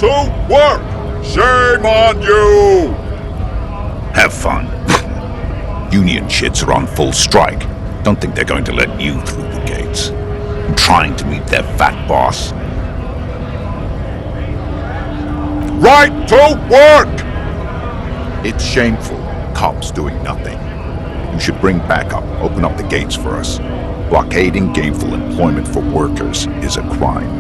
to work! Shame on you! Have fun. Union shits are on full strike. Don't think they're going to let you through the gates. I'm trying to meet their fat boss. Right to work! It's shameful. Cops doing nothing. You should bring backup. Open up the gates for us. Blockading gainful employment for workers is a crime.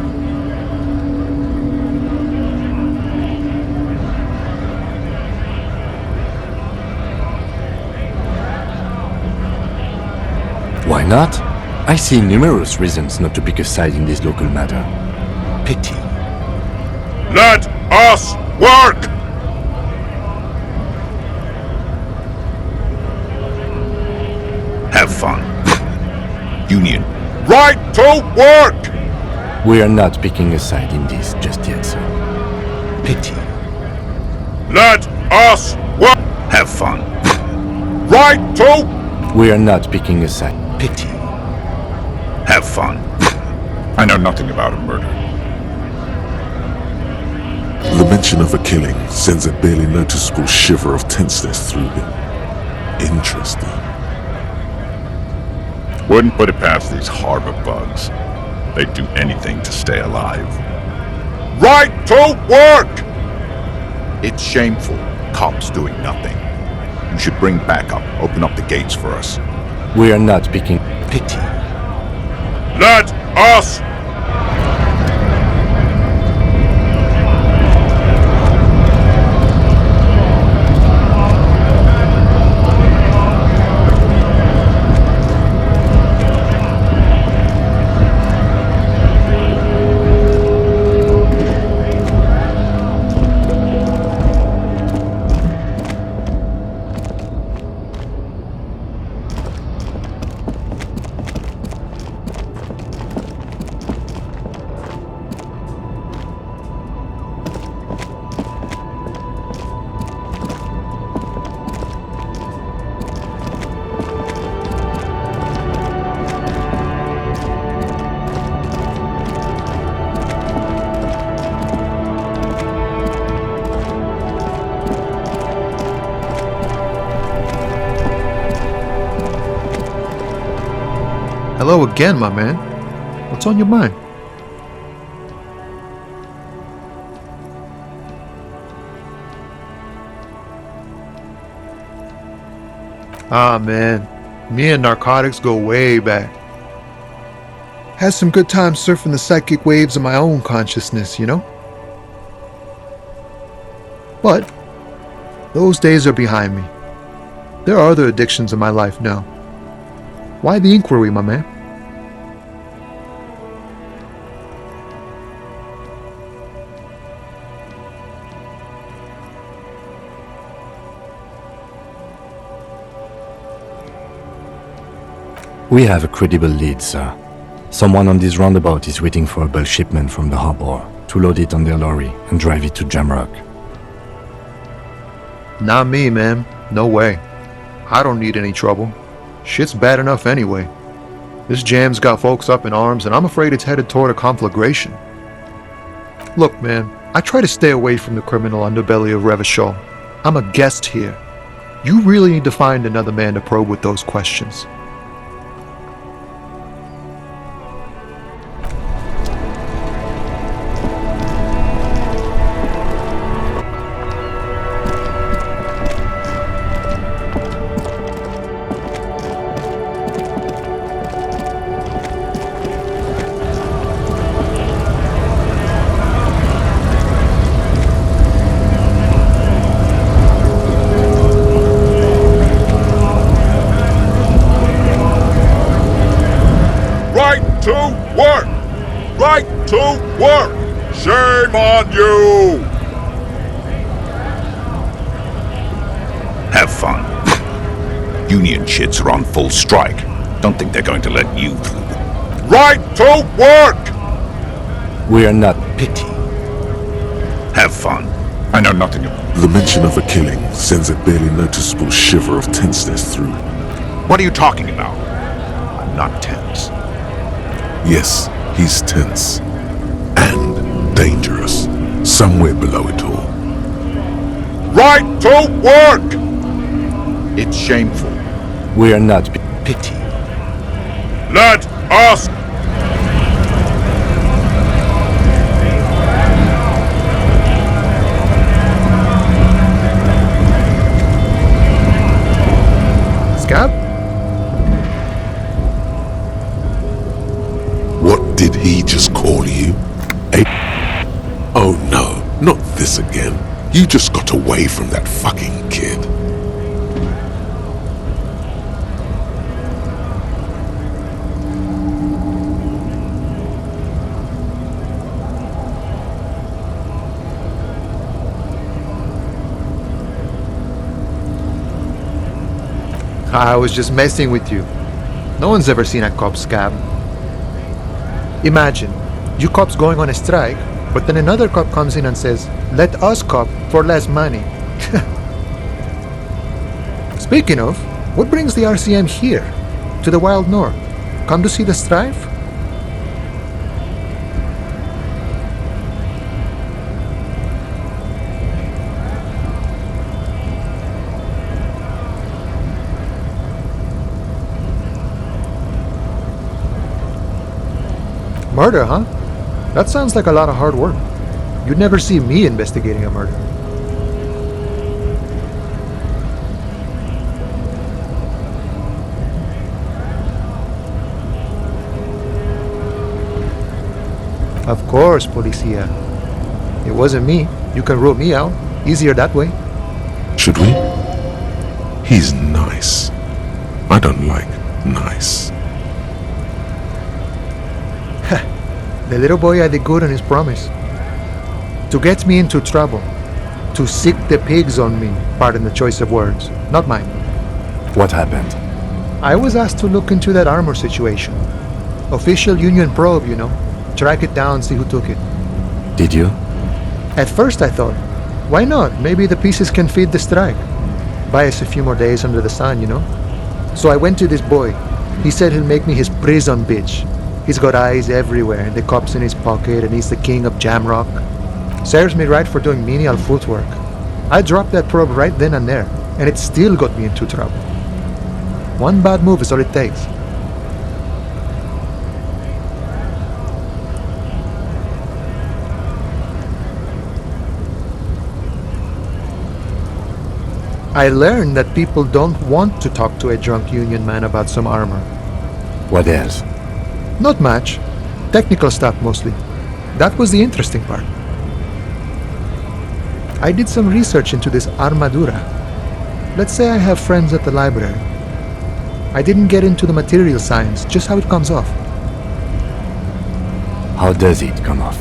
Why not? I see numerous reasons not to pick a side in this local matter. Pity. Let us work! Have fun. Union. Right to work! We are not picking a side in this just yet, sir. Pity. Let us work! Have fun. Right to... We are not picking a side. Pity. Have fun. I know nothing about a murder. The mention of a killing sends a barely noticeable shiver of tenseness through him. Interesting. Wouldn't put it past these harbor bugs. They'd do anything to stay alive. Right to work! It's shameful. Cops doing nothing. You should bring backup. Open up the gates for us. We are not picking. Pity. Let us... Hello again, my man. What's on your mind? Ah, man. Me and narcotics go way back. Had some good times surfing the psychic waves of my own consciousness, you know? But those days are behind me. There are other addictions in my life now. Why the inquiry, my man? We have a credible lead, sir. Someone on this roundabout is waiting for a bulk shipment from the harbor to load it on their lorry and drive it to Jamrock. Not me, man. No way. I don't need any trouble. Shit's bad enough anyway. This jam's got folks up in arms, and I'm afraid it's headed toward a conflagration. Look, man, I try to stay away from the criminal underbelly of Revachol. I'm a guest here. You really need to find another man to probe with those questions. To work! Right to work! Shame on you! Have fun. Union shits are on full strike. Don't think they're going to let you through. Right to work! We are not. Pity. Have fun. I know nothing about. The mention of a killing sends a barely noticeable shiver of tenseness through him. What are you talking about? I'm not tense. Yes, he's tense. And dangerous. somewhere below it all. Right to work! It's shameful. We are not Pity. Let us Scab? What did he just call you? Oh no, not this again. You just got away from that fucking kid. I was just messing with you. No one's ever seen a cop scab. Imagine, you cops going on a strike, but then another cop comes in and says, let us cop for less money. Speaking of, what brings the RCM here? To the Wild North? Come to see the strife? Murder, huh? That sounds like a lot of hard work. You'd never see me investigating a murder. Of course, Policia. It wasn't me. You can rule me out. Easier that way. Should we? He's nice. I don't like nice. The little boy had the good on his promise. To get me into trouble. To sick the pigs on me. Pardon the choice of words. Not mine. What happened? I was asked to look into that armor situation. Official Union probe, you know. Track it down, see who took it. Did you? At first I thought, why not? Maybe the pieces can feed the strike. Buy us a few more days under the sun, you know? So I went to this boy. He said he'll make me his prison bitch. He's got eyes everywhere, and the cops in his pocket, and he's the king of Jamrock. Serves me right for doing menial footwork. I dropped that probe right then and there, and it still got me into trouble. One bad move is all it takes. I learned that people don't want to talk to a drunk union man about some armor. What else? Not much. Technical stuff mostly. That was the interesting part. I did some research into this armadura. Let's say I have friends at the library. I didn't get into the material science, just how it comes off. How does it come off?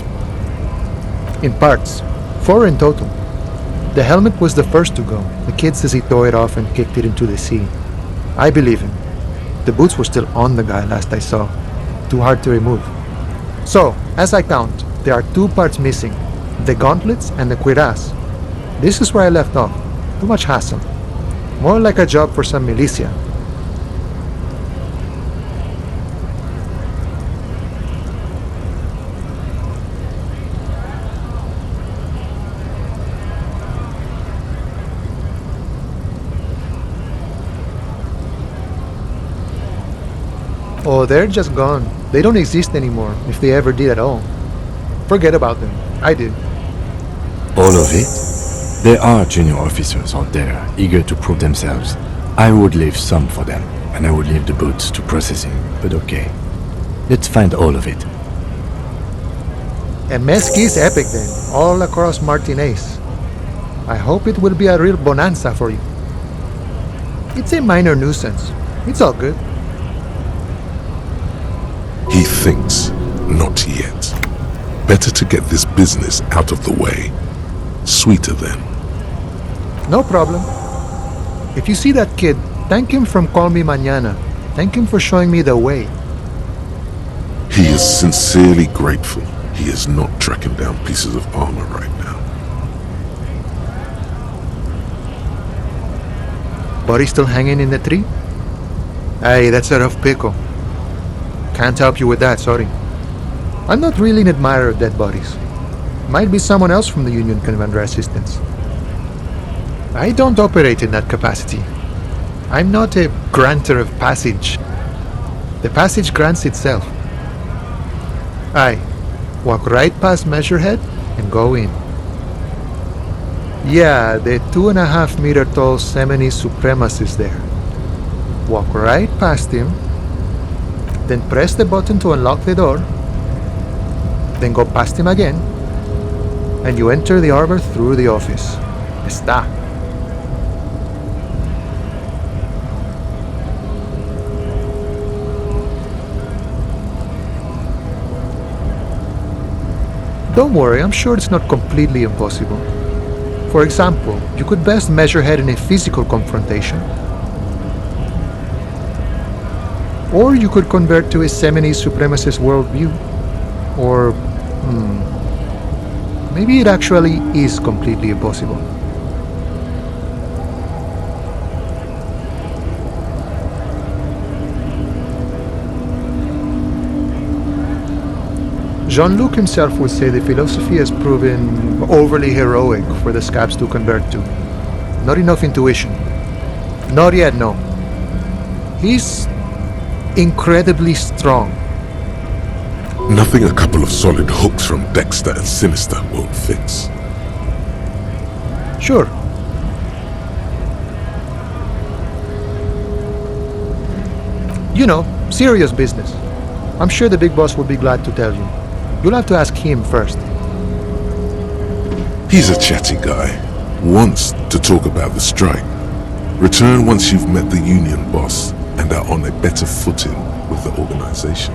In parts. 4 in total. The helmet was the first to go. The kid says he tore it off and kicked it into the sea. I believe him. The boots were still on the guy last I saw. Too hard to remove. So, as I count, there are 2 parts missing. The gauntlets and the cuirass. This is where I left off. Too much hassle. More like a job for some militia. Oh, they're just gone. They don't exist anymore, if they ever did at all. Forget about them. I did. All of it? There are junior officers out there, eager to prove themselves. I would leave some for them, and I would leave the boots to processing, but okay. Let's find all of it. A mesquite epic then, all across Martinez. I hope it will be a real bonanza for you. It's a minor nuisance. It's all good. He thinks, not yet. Better to get this business out of the way. Sweeter then. No problem. If you see that kid, thank him from Call Me Mañana. Thank him for showing me the way. He is sincerely grateful he is not tracking down pieces of armor right now. Body still hanging in the tree? Hey, that's a rough pickle. Can't help you with that, sorry. I'm not really an admirer of dead bodies. Might be someone else from the Union can render assistance. I don't operate in that capacity. I'm not a granter of passage. The passage grants itself. Aye, walk right past Measurehead and go in. Yeah, the 2.5-meter tall Semini supremacist there. Walk right past him, then press the button to unlock the door, then go past him again, and you enter the arbor through the office. Está. Don't worry, I'm sure it's not completely impossible. For example, you could best Measurehead in a physical confrontation. Or you could convert to a Semini supremacist worldview. Or, maybe it actually is completely impossible. Jean-Luc himself would say the philosophy has proven overly heroic for the scabs to convert to. Not enough intuition. Not yet, no. He's incredibly strong. Nothing a couple of solid hooks from Dexter and Sinister won't fix. Sure. You know, serious business. I'm sure the big boss would be glad to tell you. You'll have to ask him first. He's a chatty guy. Wants to talk about the strike. Return once you've met the union boss and are on a better footing with the organization.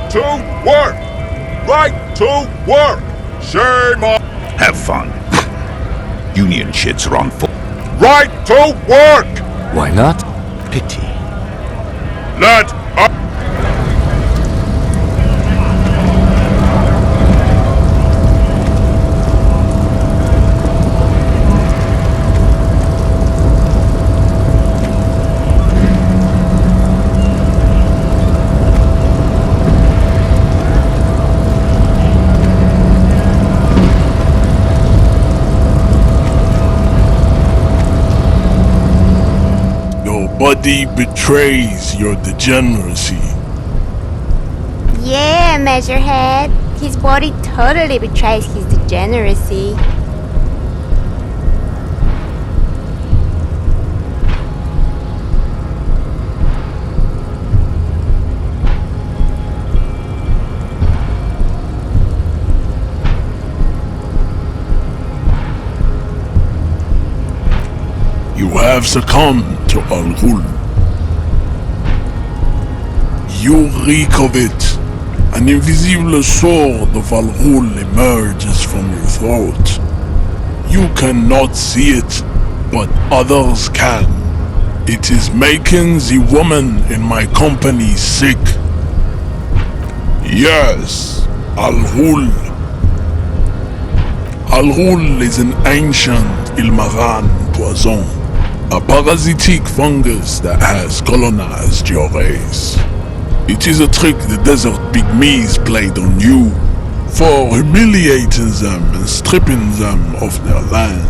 To work! Right to work! Shame on... Have fun. Union shits are on full. Right to work! Why not? Pity. Let up! Body betrays your degeneracy. Yeah, Measurehead. His body totally betrays his degeneracy. You have succumbed to Al-Ghul. You reek of it. An invisible sword of Al-Ghul emerges from your throat. You cannot see it, but others can. It is making the woman in my company sick. Yes, Al-Ghul. Al-Ghul is an ancient Ilmaran poison. A parasitic fungus that has colonized your race. It is a trick the desert pygmies played on you for humiliating them and stripping them of their land.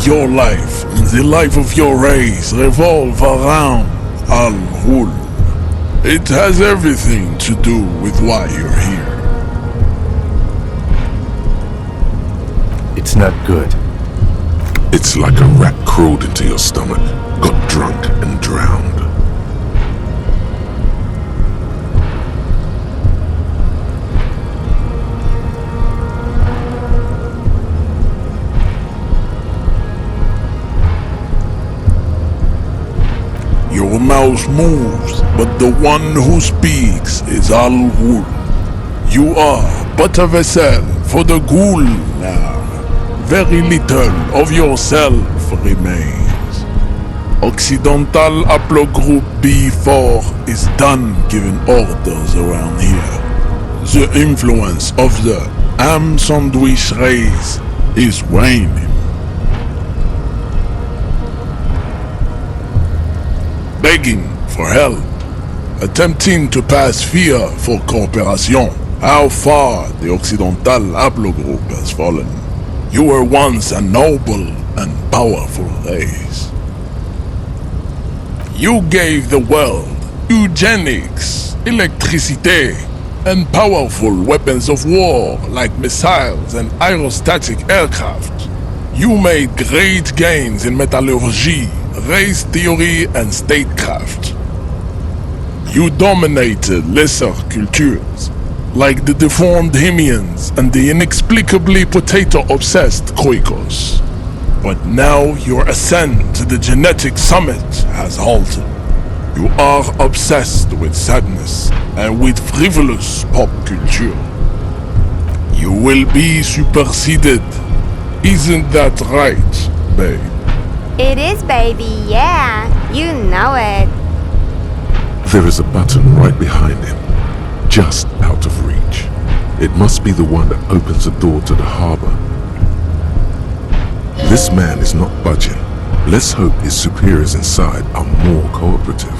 your life and the life of your race revolve around Al-Ghul. It has everything to do with why you're here. It's not good. It's like a rat crawled into your stomach, got drunk and drowned. Your mouth moves, but the one who speaks is Al-Ghul. You are but a vessel for the Ghul now. Very little of yourself remains. Occidental Haplogroup B4 is done giving orders around here. The influence of the ham sandwich race is waning. Begging for help, attempting to pass fear for cooperation. How far the Occidental Haplogroup has fallen. You were once a noble and powerful race. You gave the world eugenics, electricity, and powerful weapons of war like missiles and aerostatic aircraft. You made great gains in metallurgy, race theory, and statecraft. You dominated lesser cultures, like the deformed Hemians and the inexplicably potato-obsessed Khoikos. But now your ascent to the genetic summit has halted. You are obsessed with sadness and with frivolous pop culture. You will be superseded. Isn't that right, babe? It is, baby, yeah. You know it. There is a button right behind him, just out of reach. It must be the one that opens the door to the harbor. This man is not budging. Let's hope his superiors inside are more cooperative.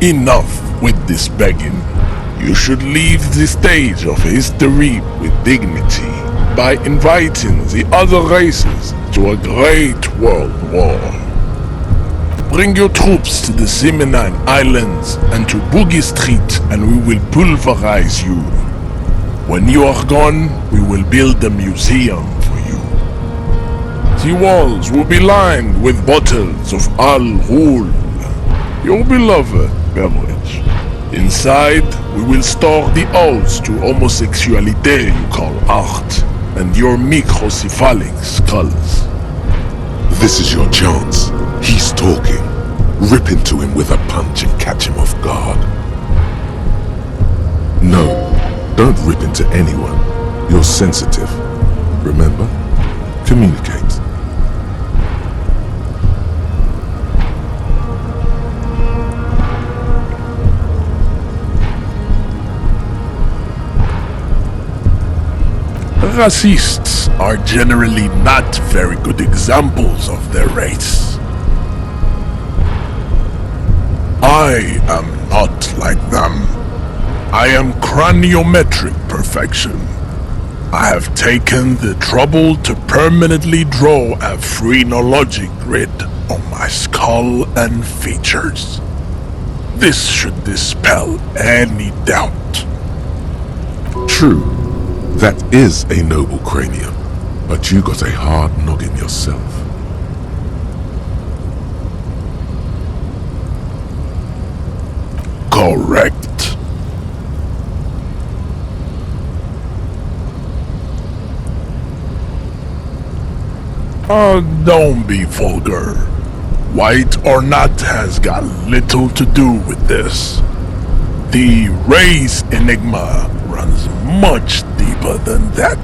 Enough with this begging. You should leave the stage of history with dignity by inviting the other races to a great world war. Bring your troops to the Simonine Islands and to Boogie Street and we will pulverize you. When you are gone, we will build a museum for you. The walls will be lined with bottles of Al-Ghul, your beloved beverage. Inside, we will store the odes to homosexuality you call art, and your microcephalic skulls. This is your chance. He's talking. Rip into him with a punch and catch him off guard. No, don't rip into anyone. You're sensitive. Remember? Communicate. Racists are generally not very good examples of their race. I am not like them. I am craniometric perfection. I have taken the trouble to permanently draw a phrenologic grid on my skull and features. This should dispel any doubt. True. That is a noble cranium, but you got a hard noggin yourself. Correct. Don't be vulgar. White or not has got little to do with this. The race enigma runs much deeper than that.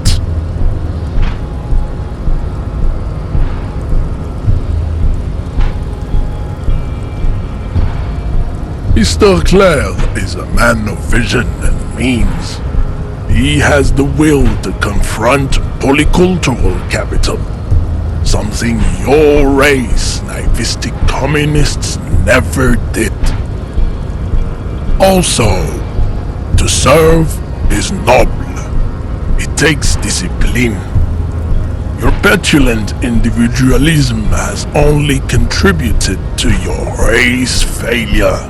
Mr. Clare is a man of vision and means. He has the will to confront polycultural capital. something your race, naivistic communists, never did. Also, to serve is noble. It takes discipline. Your petulant individualism has only contributed to your race failure.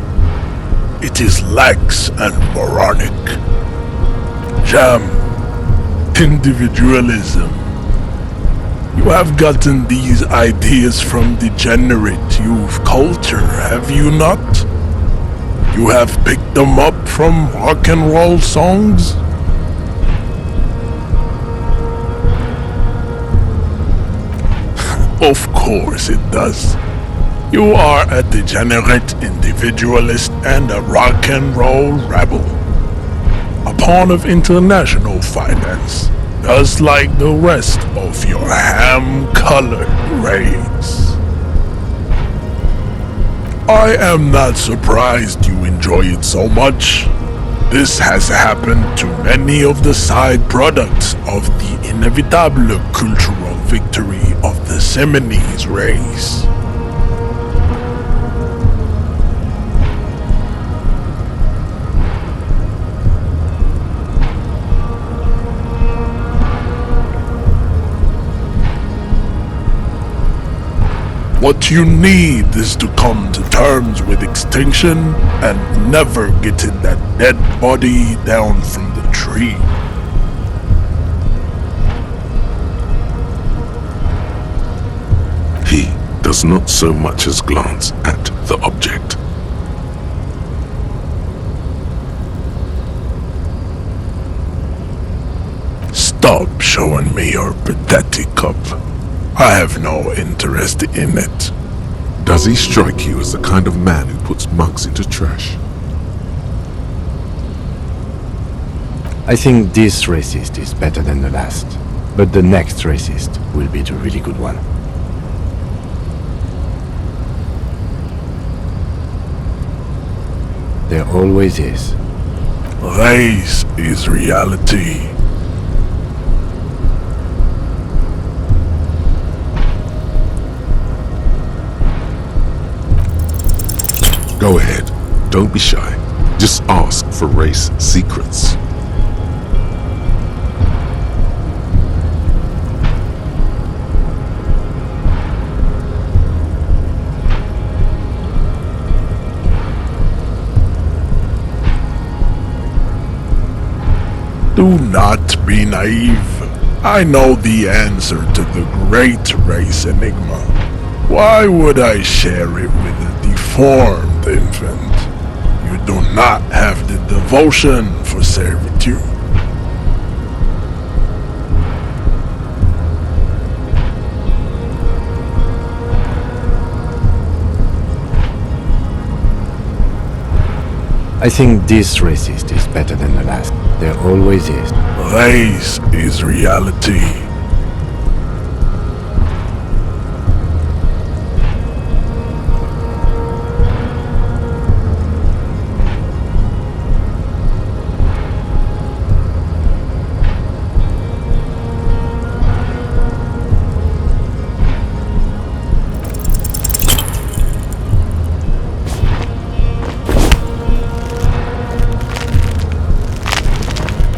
It is lax and moronic. Jam, individualism. You have gotten these ideas from degenerate youth culture, have you not? You have picked them up from rock and roll songs? Of course it does. You are a degenerate individualist and a rock and roll rebel. A pawn of international finance, just like the rest of your ham-colored race. I am not surprised you enjoy it so much. This has happened to many of the side products of the inevitable cultural victory of the Seminoles race. What you need is to come to terms with extinction and never getting that dead body down from the tree. He does not so much as glance at the object. Stop showing me your pathetic cup. I have no interest in it. Does he strike you as the kind of man who puts mugs into trash? I think this racist is better than the last, but the next racist will be the really good one. There always is. Race is reality. Go ahead. Don't be shy. Just ask for race secrets. Do not be naive. I know the answer to the great race enigma. Why would I share it with a deformed infant? You do not have the devotion for servitude. I think this racist is better than the last. There always is. Race is reality.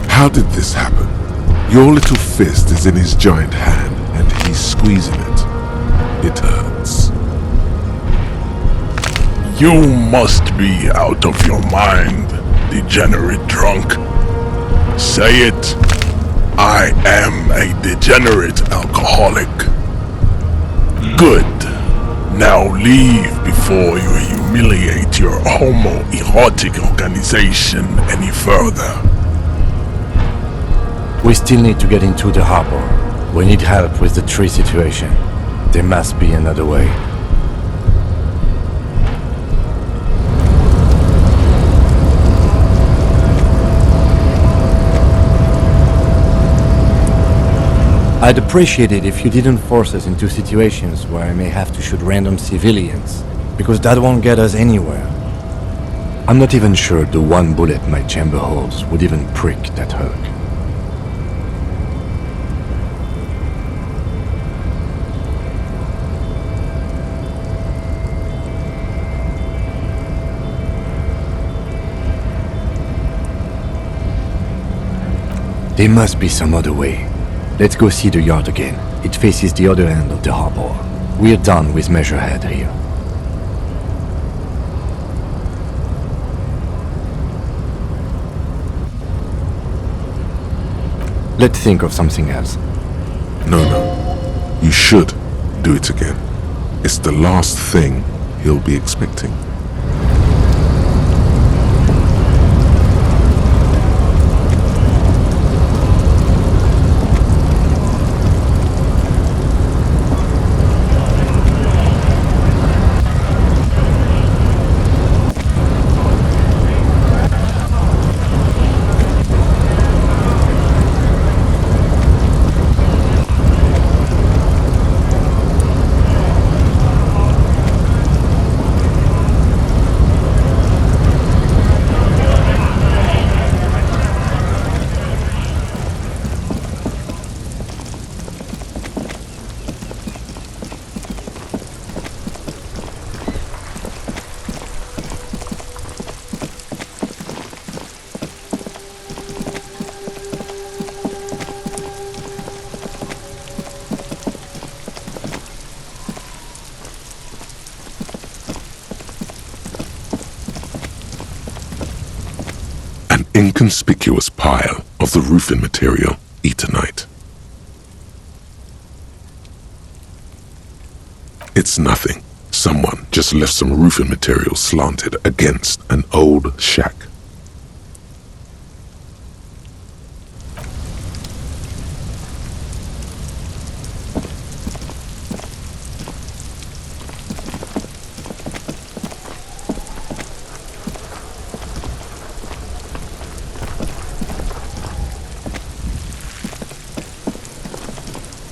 How did this happen? Your little fist is in his giant hand and he's squeezing it. It hurts. You must be out of your mind, degenerate drunk. Say it. I am a degenerate alcoholic. Good. Now leave before you humiliate your homoerotic organization any further. We still need to get into the harbor. We need help with the tree situation. There must be another way. I'd appreciate it if you didn't force us into situations where I may have to shoot random civilians, because that won't get us anywhere. I'm not even sure the one bullet my chamber holds would even prick that hug. There must be some other way. Let's go see the yard again. It faces the other end of the harbor. We're done with Measurehead here. Let's think of something else. No. You should do it again. It's the last thing he'll be expecting. Inconspicuous pile of the roofing material, Eternite. It's nothing. Someone just left some roofing material slanted against an old shack.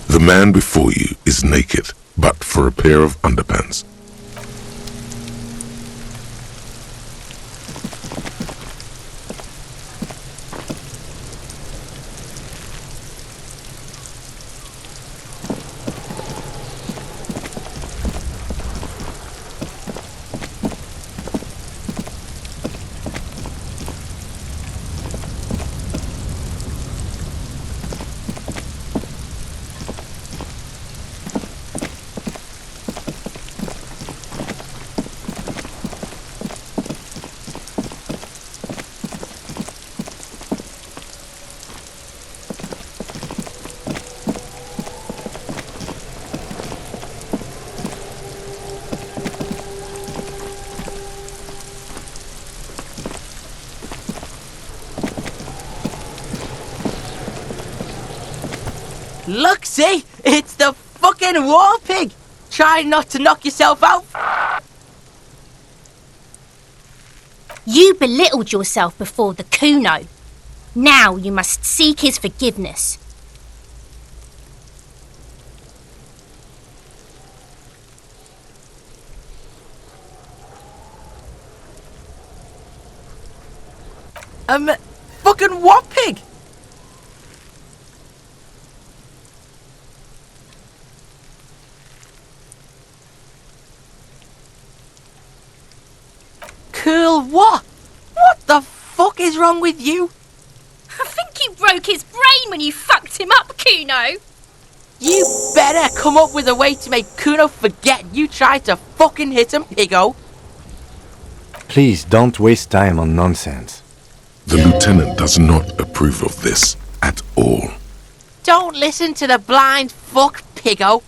The man before you is naked, but for a pair of underpants. Look, see? It's the fucking war pig! Try not to knock yourself out. You belittled yourself before the Kuno. Now you must seek his forgiveness. Fucking what pig? Cool what? What the fuck is wrong with you? I think you broke his brain when you fucked him up, Kuno. You better come up with a way to make Kuno forget you tried to fucking hit him, piggo. Please don't waste time on nonsense. The lieutenant does not approve of this at all. Don't listen to the blind fuck, piggo.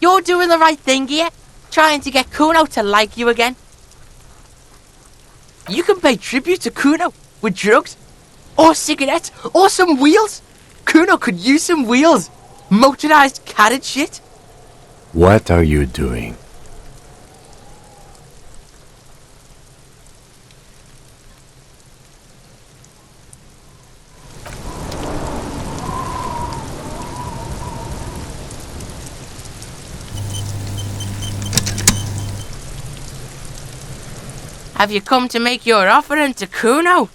You're doing the right thing here, trying to get Kuno to like you again. You can pay tribute to Kuno with drugs, or cigarettes, or some wheels. Kuno could use some wheels. Motorized carriage shit. What are you doing? Have you come to make your offering to Kuno?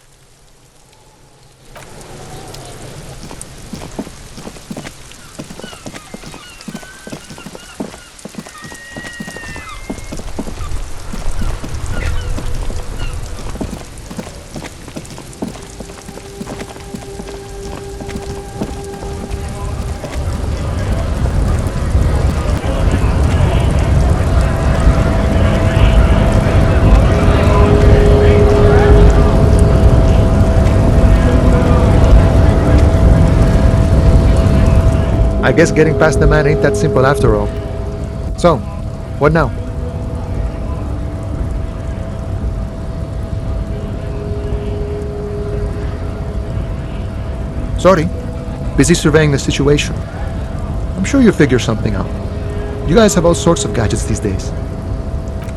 I guess getting past the man ain't that simple after all. So, what now? Sorry, busy surveying the situation. I'm sure you'll figure something out. You guys have all sorts of gadgets these days.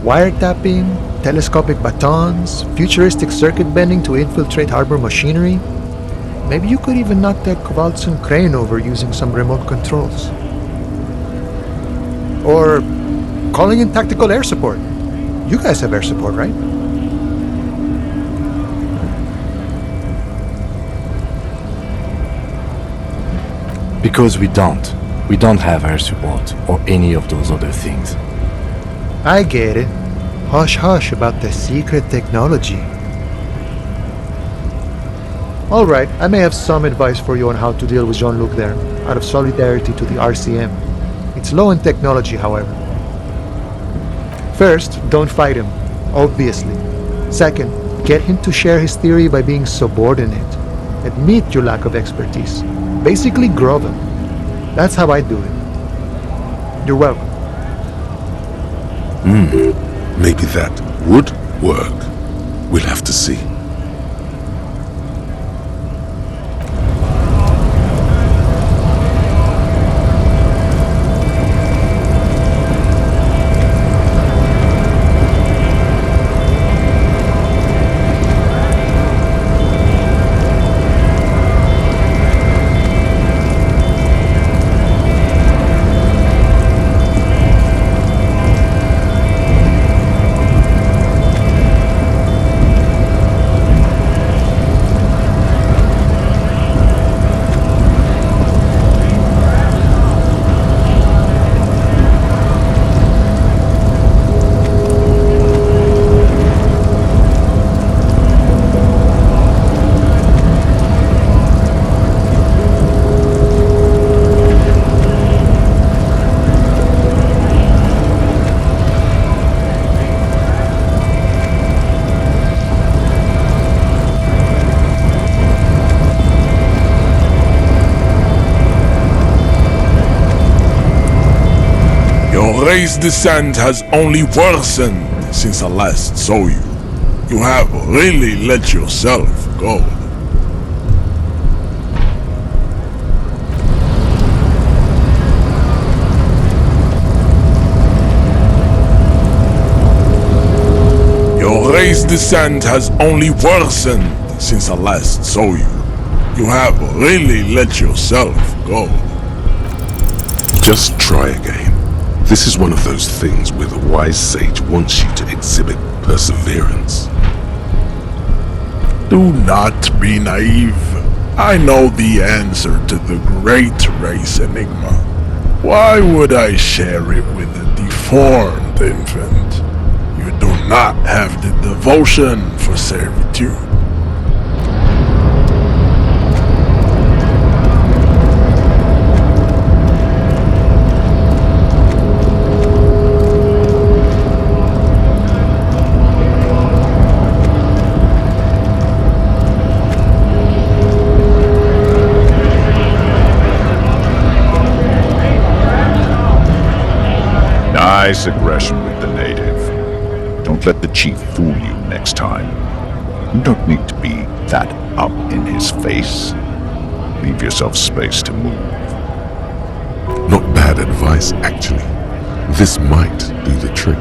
Wiretapping, telescopic batons, futuristic circuit bending to infiltrate harbor machinery. Maybe you could even knock that Kowalson crane over using some remote controls. Or calling in tactical air support. You guys have air support, right? Because we don't. We don't have air support or any of those other things. I get it. Hush hush about the secret technology. Alright, I may have some advice for you on how to deal with Jean-Luc there, out of solidarity to the RCM. It's low in technology, however. First, don't fight him, obviously. Second, get him to share his theory by being subordinate. Admit your lack of expertise. Basically grovel. That's how I do it. You're welcome. Maybe that would work. We'll have to see. Your race descent has only worsened since I last saw you. You have really let yourself go. Your race descent has only worsened since I last saw you. You have really let yourself go. Just try again. This is one of those things where the wise sage wants you to exhibit perseverance. Do not be naive. I know the answer to the great race enigma. Why would I share it with a deformed infant? You do not have the devotion for servitude. Nice aggression with the native. Don't let the chief fool you next time. You don't need to be that up in his face. Leave yourself space to move. Not bad advice, actually. This might do the trick.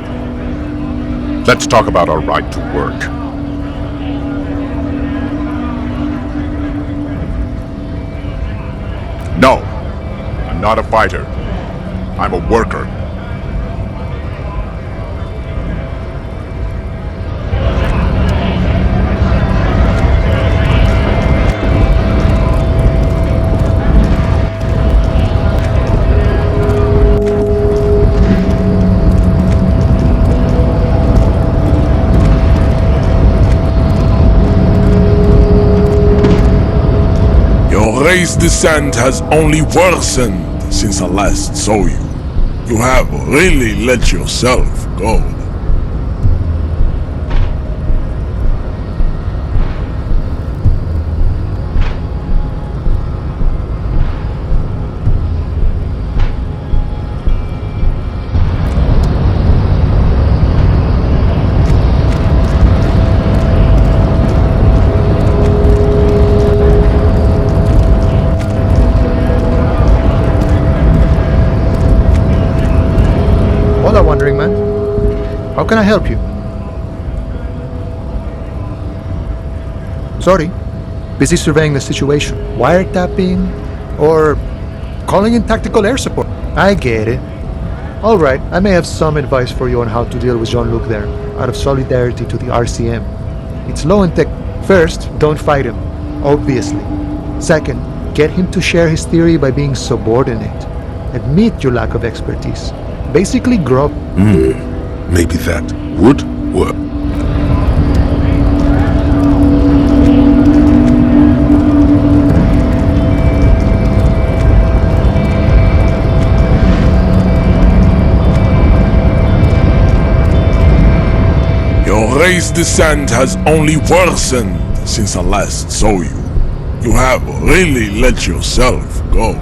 Let's talk about our right to work. No, I'm not a fighter. I'm a worker. Your race descent has only worsened since I last saw you. You have really let yourself go. can I help you? Sorry. Busy surveying the situation. Wiretapping? Or calling in tactical air support? I get it. Alright, I may have some advice for you on how to deal with Jean-Luc there, out of solidarity to the RCM. It's low in tech. First, don't fight him, obviously. Second, get him to share his theory by being subordinate. Admit your lack of expertise. Basically grow up. Maybe that would work. Your race descent has only worsened since I last saw you. You have really let yourself go.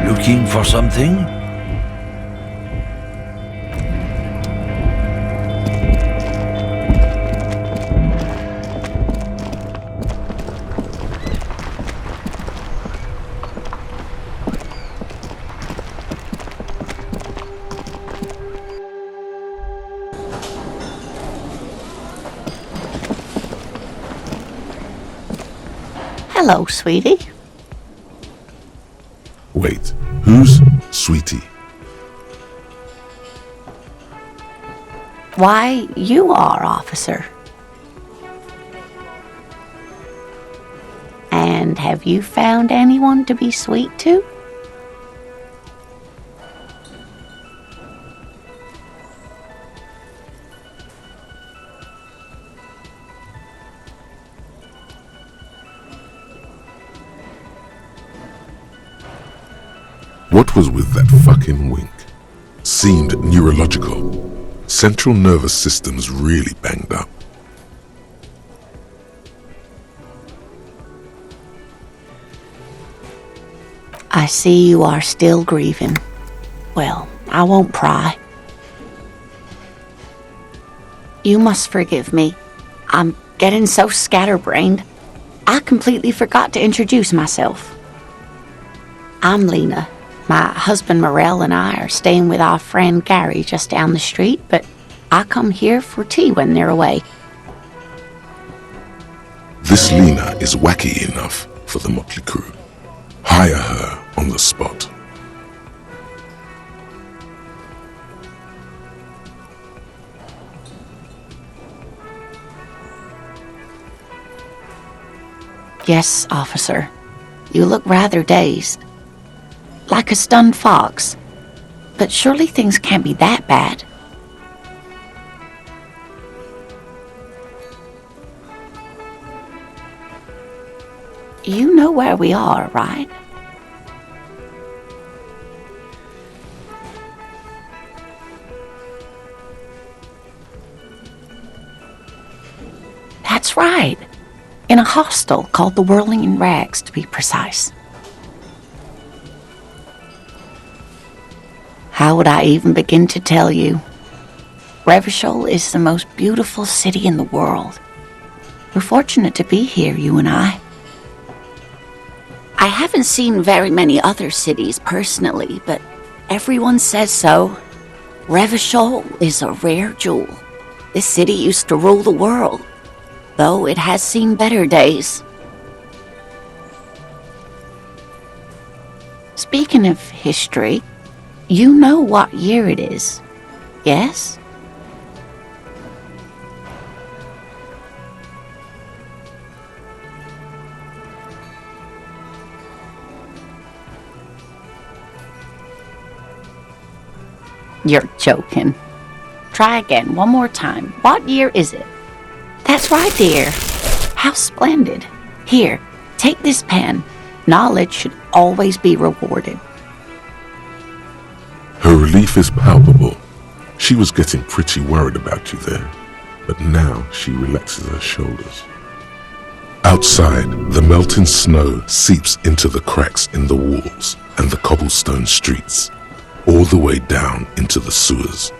Looking for something? Hello, sweetie. Wait, who's Sweetie? Why, you are, officer. And have you found anyone to be sweet to? What was with that fucking wink? Seemed neurological. Central nervous system's really banged up. I see you are still grieving. Well, I won't pry. You must forgive me. I'm getting so scatterbrained. I completely forgot to introduce myself. I'm Lena. My husband Morel and I are staying with our friend Gary just down the street, but I come here for tea when they're away. This Lena is wacky enough for the motley crew. Hire her on the spot. Yes, officer. You look rather dazed. Like a stunned fox. But surely things can't be that bad. You know where we are, right? That's right. In a hostel called the Whirling in Rags, to be precise. How would I even begin to tell you? Revachol is the most beautiful city in the world. We're fortunate to be here, you and I. I haven't seen very many other cities personally, but everyone says so. Revachol is a rare jewel. This city used to rule the world, though it has seen better days. Speaking of history, you know what year it is, yes? You're joking. Try again, one more time. What year is it? That's right, dear. How splendid. Here, take this pen. Knowledge should always be rewarded. Her relief is palpable. She was getting pretty worried about you there, but now she relaxes her shoulders. Outside, the melting snow seeps into the cracks in the walls and the cobblestone streets, all the way down into the sewers.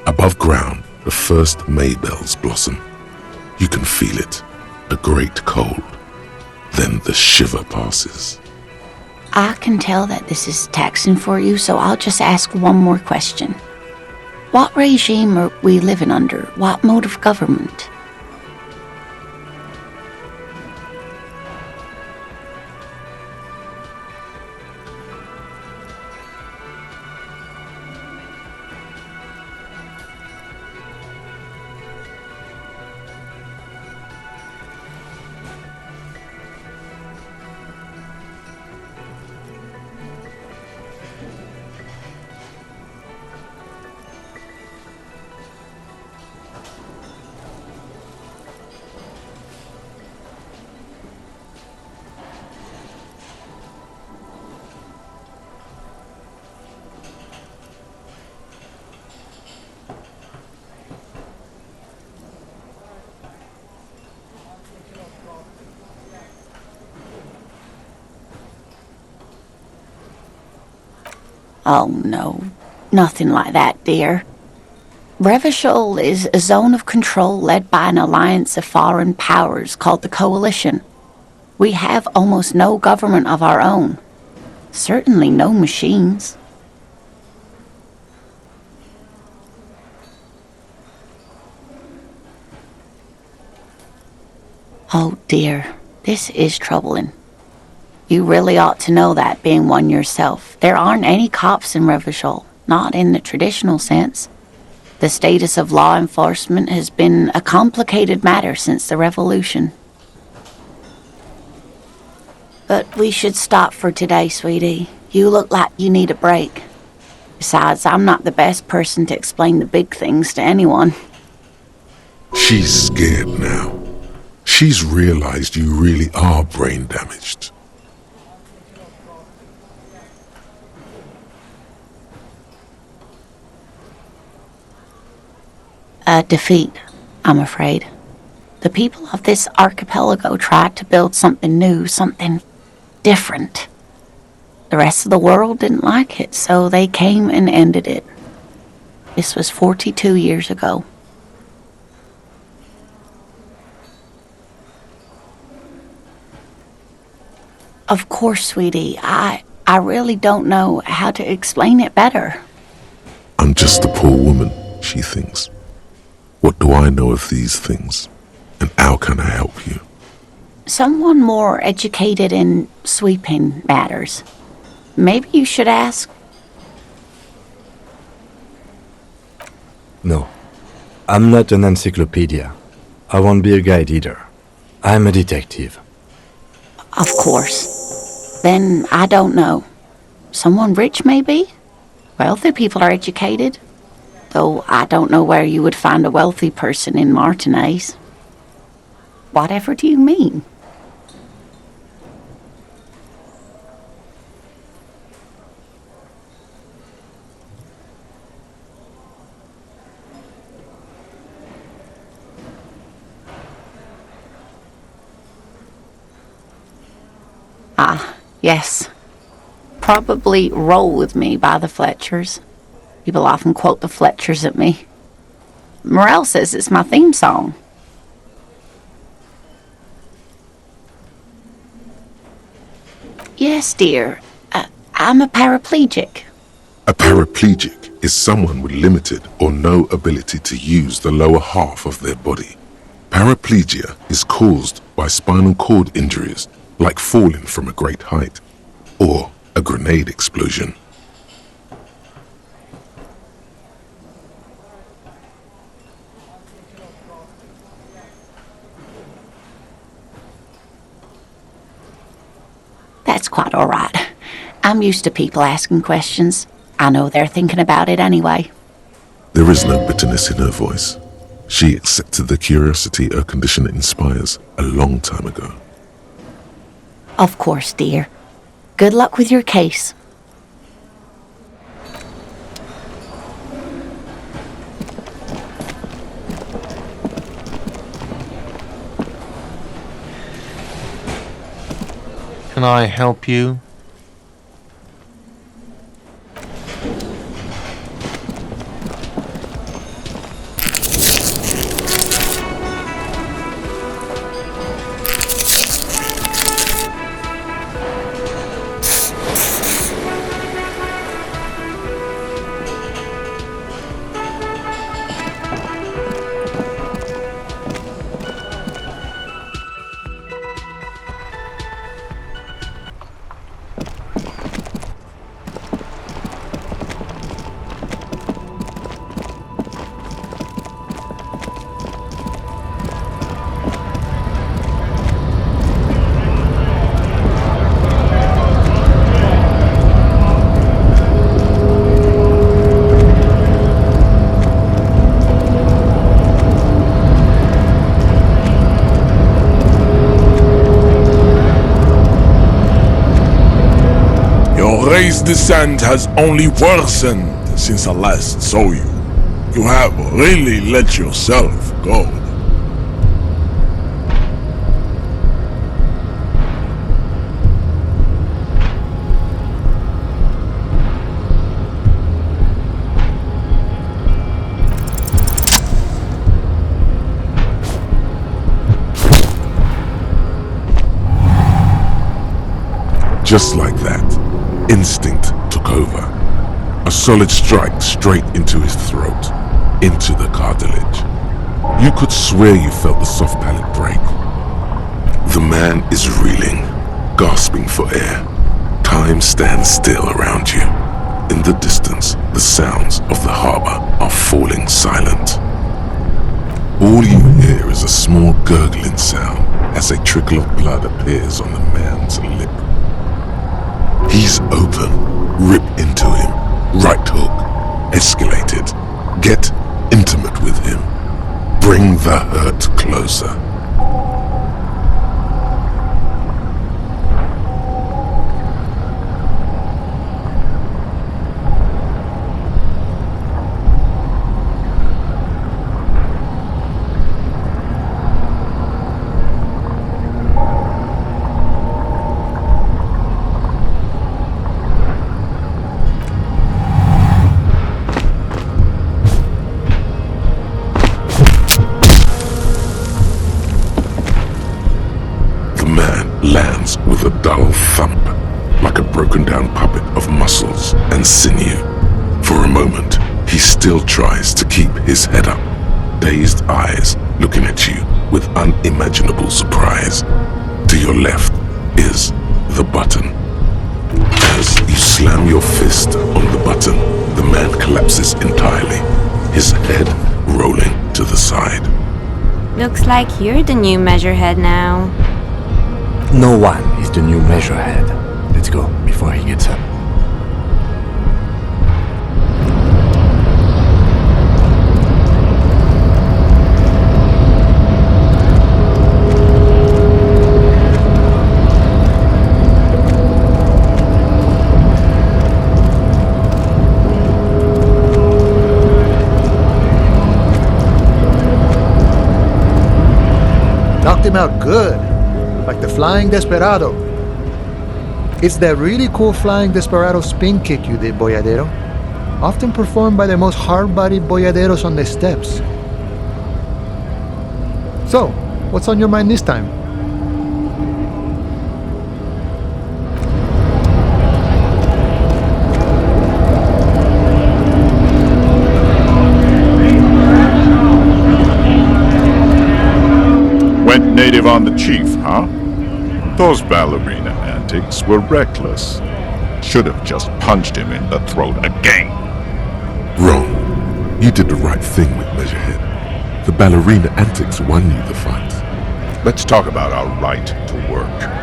Above ground, the first maybells blossom. You can feel it, a great cold. Then the shiver passes. I can tell that this is taxing for you, so I'll just ask one more question. What regime are we living under? What mode of government? Oh no, nothing like that, dear. Revachol is a zone of control led by an alliance of foreign powers called the Coalition. We have almost no government of our own. Certainly no machines. Oh dear, this is troubling. You really ought to know that, being one yourself. There aren't any cops in Revachol, not in the traditional sense. The status of law enforcement has been a complicated matter since the revolution. But we should stop for today, sweetie. You look like you need a break. Besides, I'm not the best person to explain the big things to anyone. She's scared now. She's realized you really are brain damaged. A defeat, I'm afraid. The people of this archipelago tried to build something new, something different. The rest of the world didn't like it, so they came and ended it. This was 42 years ago. Of course, sweetie, I really don't know how to explain it better. I'm just a poor woman, she thinks. What do I know of these things? And how can I help you? Someone more educated in sweeping matters. Maybe you should ask. No, I'm not an encyclopedia. I won't be a guide either. I'm a detective. Of course. Then I don't know. Someone rich, maybe? Wealthy people are educated. Though I don't know where you would find a wealthy person in Martinez. Whatever do you mean? Ah, yes. Probably Roll With Me by the Fletchers. People often quote the Fletchers at me. Morel says it's my theme song. Yes, dear. I'm a paraplegic. A paraplegic is someone with limited or no ability to use the lower half of their body. Paraplegia is caused by spinal cord injuries, like falling from a great height, or a grenade explosion. That's quite all right. I'm used to people asking questions. I know they're thinking about it anyway. There is no bitterness in her voice. She accepted the curiosity her condition inspires a long time ago. Of course, dear. Good luck with your case. can I help you? Your race descent has only worsened since I last saw you. You have really let yourself go. Just like that, instinct took over. A solid strike straight into his throat, into the cartilage. You could swear you felt the soft palate break. The man is reeling, gasping for air. Time stands still around you. In the distance, the sounds of the harbor are falling silent. All you hear is a small gurgling sound as a trickle of blood appears on the man's lip. He's open. Rip into him. Right hook. Escalated. Get intimate with him. Bring the hurt closer. Lands with a dull thump, like a broken down puppet of muscles and sinew. For a moment, he still tries to keep his head up, dazed eyes looking at you with unimaginable surprise. To your left is the button. As you slam your fist on the button, the man collapses entirely, his head rolling to the side. Looks like you're the new measurehead now. No one is the new measurehead. Let's go before he gets up. Knocked him out good. Like the Flying Desperado. It's that really cool Flying Desperado spin kick you did, Boyadero. Often performed by the most hard-bodied boyaderos on the steps. So, what's on your mind this time? Went native on the chief, huh? Those ballerina antics were reckless. Should have just punched him in the throat again. Wrong. You did the right thing with Measurehead. The ballerina antics won you the fight. Let's talk about our right to work.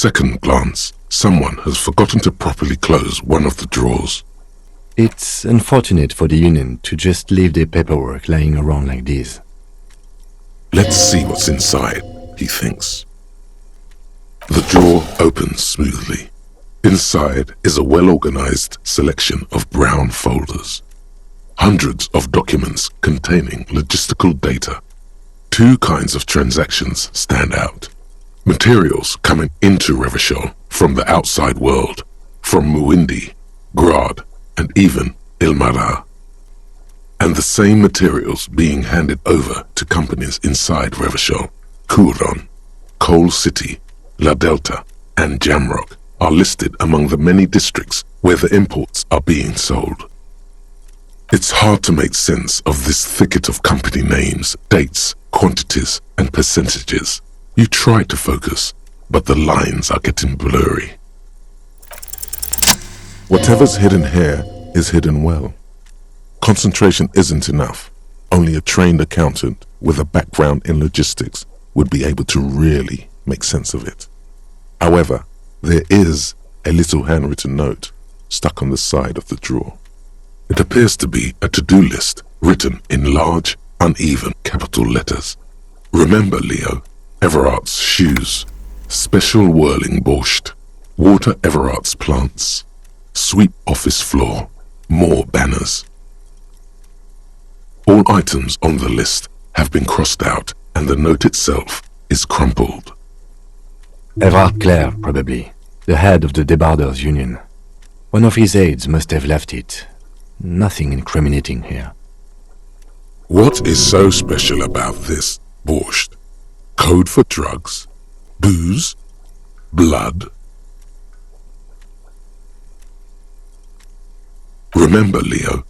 second glance, someone has forgotten to properly close one of the drawers. It's unfortunate for the Union to just leave their paperwork lying around like this. Let's see what's inside, he thinks. The drawer opens smoothly. Inside is a well-organized selection of brown folders. Hundreds of documents containing logistical data. Two kinds of transactions stand out. Materials coming into Revachol from the outside world, from Muindi, Grad, and even Ilmara. And the same materials being handed over to companies inside Revachol, Kuron, Coal City, La Delta, and Jamrock are listed among the many districts where the imports are being sold. It's hard to make sense of this thicket of company names, dates, quantities, and percentages. You try to focus, but the lines are getting blurry. Whatever's hidden here is hidden well. Concentration isn't enough. Only a trained accountant with a background in logistics would be able to really make sense of it. However, there is a little handwritten note stuck on the side of the drawer. It appears to be a to-do list written in large, uneven capital letters. Remember, Leo, Everard's shoes, special whirling borscht, water Everard's plants, sweep office floor, more banners. All items on the list have been crossed out and the note itself is crumpled. Everard Clare, probably, the head of the Debarders Union. One of his aides must have left it. Nothing incriminating here. What is so special about this borscht? Code for drugs? Booze? Blood? Remember, Leo,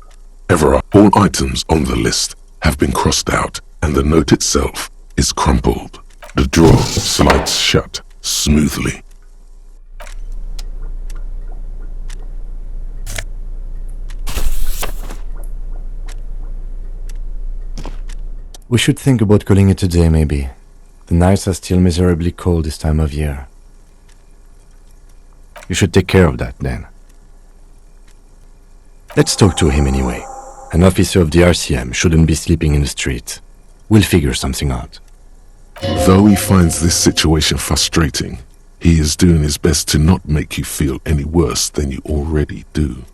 Everard, all items on the list have been crossed out and the note itself is crumpled. The drawer slides shut smoothly. We should think about calling it a day, maybe. The nights are still miserably cold this time of year. You should take care of that, then. Let's talk to him anyway. An officer of the RCM shouldn't be sleeping in the street. We'll figure something out. Though he finds this situation frustrating, he is doing his best to not make you feel any worse than you already do.